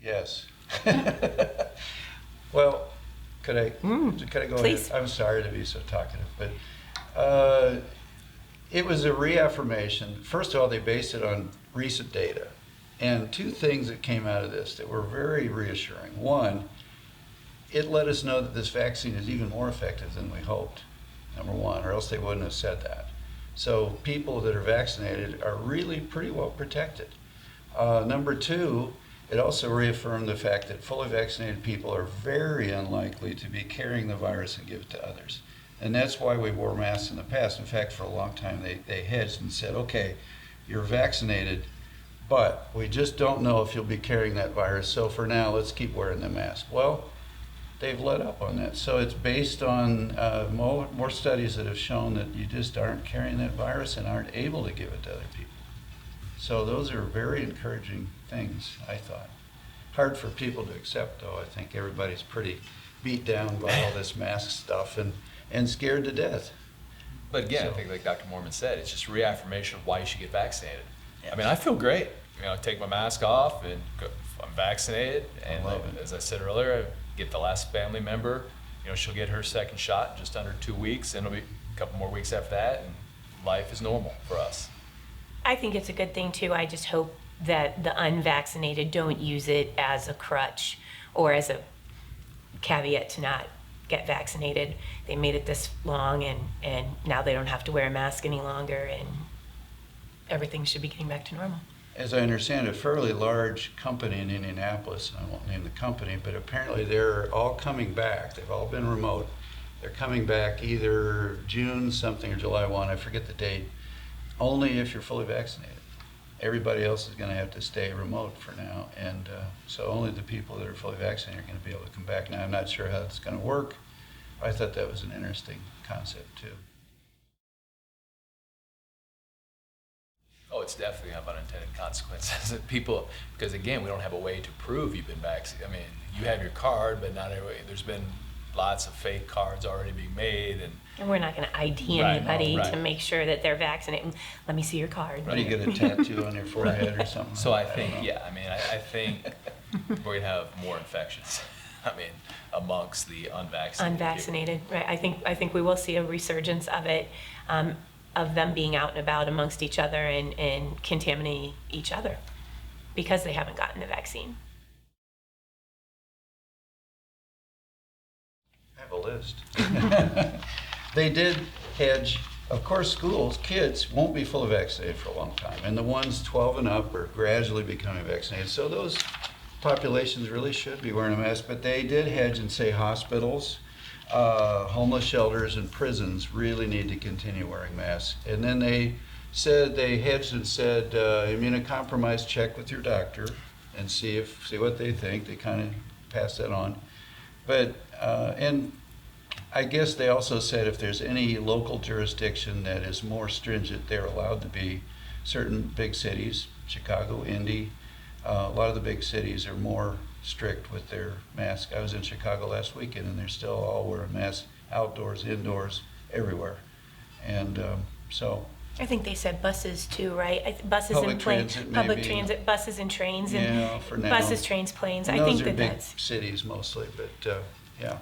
Yes. Well, could I go please. ahead? I'm sorry to be so talkative, but it was a reaffirmation. First of all, they based it on recent data. And two things that came out of this that were very reassuring. One, it let us know that this vaccine is even more effective than we hoped, number one, or else they wouldn't have said that. So people that are vaccinated are really pretty well protected. Number two, it also reaffirmed the fact that fully vaccinated people are very unlikely to be carrying the virus and give it to others. And that's why we wore masks in the past. In fact, for a long time, they hedged and said, okay, you're vaccinated, but we just don't know if you'll be carrying that virus. So for now, let's keep wearing the mask. Well, they've let up on that. So it's based on more studies that have shown that you just aren't carrying that virus and aren't able to give it to other people. So those are very encouraging things, I thought. Hard for people to accept, though. I think everybody's pretty beat down by all this mask stuff and scared to death. But again, So- I think like Dr. Mormon said, it's just reaffirmation of why you should get vaccinated. Yeah. I mean, I feel great. Take my mask off and I'm vaccinated. And love it. as I said earlier, I get the last family member. She'll get her second shot in just under 2 weeks, and it'll be a couple more weeks after that, and life is normal for us. I think it's a good thing too. I just hope that the unvaccinated don't use it as a crutch or as a caveat to not get vaccinated. They made it this long, and now they don't have to wear a mask any longer, and everything should be getting back to normal. As I understand, a fairly large company in Indianapolis, and I won't name the company, but apparently they're all coming back. They've all been remote. They're coming back either June something or July 1, I forget the date, only if you're fully vaccinated. Everybody else is going to have to stay remote for now, and so only the people that are fully vaccinated are going to be able to come back. Now, I'm not sure how it's going to work. I thought that was an interesting concept, too. Oh, it's definitely have unintended consequences. People, because again, we don't have a way to prove you've been vaccinated. I mean, you have your card, but not everybody. There's been lots of fake cards already being made, And we're not going to ID Right, anybody right. to make sure that they're vaccinated. Let me see your card. Do you get a tattoo on your forehead or something? So I don't think, know. yeah, I mean, I think we're gonna have more infections. I mean, amongst the unvaccinated. Unvaccinated, right? I think we will see a resurgence of it, of them being out and about amongst each other and contaminating each other because they haven't gotten the vaccine. I have a list. They did hedge. Of course, schools, kids won't be fully vaccinated for a long time, and the ones 12 and up are gradually becoming vaccinated. So those populations really should be wearing a mask, but they did hedge and say hospitals, homeless shelters, and prisons really need to continue wearing masks. And then they said, they hedged and said, immunocompromised, check with your doctor and see what they think. They kind of passed that on. But, and I guess they also said if there's any local jurisdiction that is more stringent, they're allowed to be. Certain big cities, Chicago, Indy, a lot of the big cities are more strict with their masks. I was in Chicago last weekend and they're still all wearing masks outdoors, indoors, everywhere. And so. I think they said buses too, right? Buses Public and planes, transit, public maybe. transit, buses and trains, and Yeah, for now. buses, trains, planes. I Those think are that big that's. cities mostly, but yeah.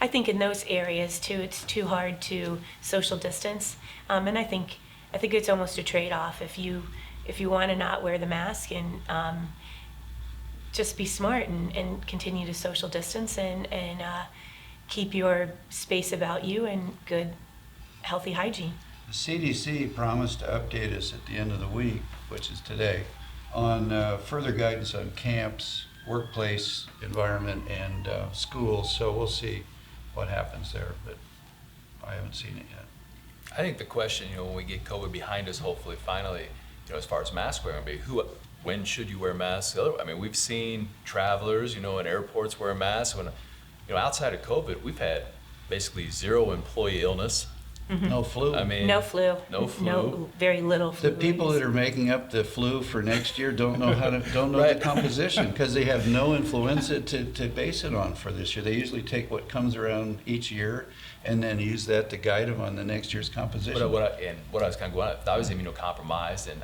I think in those areas too, it's too hard to social distance, and I think it's almost a trade-off. If you want to not wear the mask and just be smart and continue to social distance and keep your space about you and good, healthy hygiene. The CDC promised to update us at the end of the week, which is today, on further guidance on camps, workplace environment, and schools. So we'll see what happens there, but I haven't seen it yet. I think the question, when we get COVID behind us, hopefully, finally, as far as mask wearing, when should you wear masks? I mean, we've seen travelers, in airports wear masks. When, outside of COVID, we've had basically zero employee illness. No flu. I mean, No flu. No flu. No, very little flu. The people that are making up the flu for next year don't know Right. the composition because they have no influenza to base it on for this year. They usually take what comes around each year and then use that to guide them on the next year's composition. what I was kind of going, if I was immunocompromised and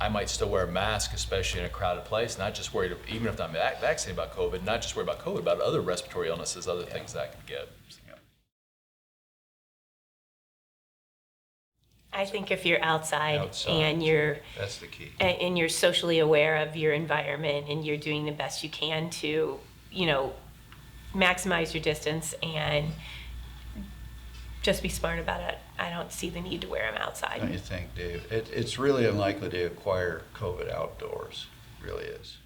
I might still wear a mask, especially in a crowded place, not just worried, even if I'm vaccinated about COVID, not just worried about COVID, but other respiratory illnesses, other things that I could get. I think if you're outside, Outside. and you're That's the key. and you're socially aware of your environment and you're doing the best you can to, maximize your distance and just be smart about it. I don't see the need to wear them outside. Don't you think, Dave? It's really unlikely to acquire COVID outdoors, really is.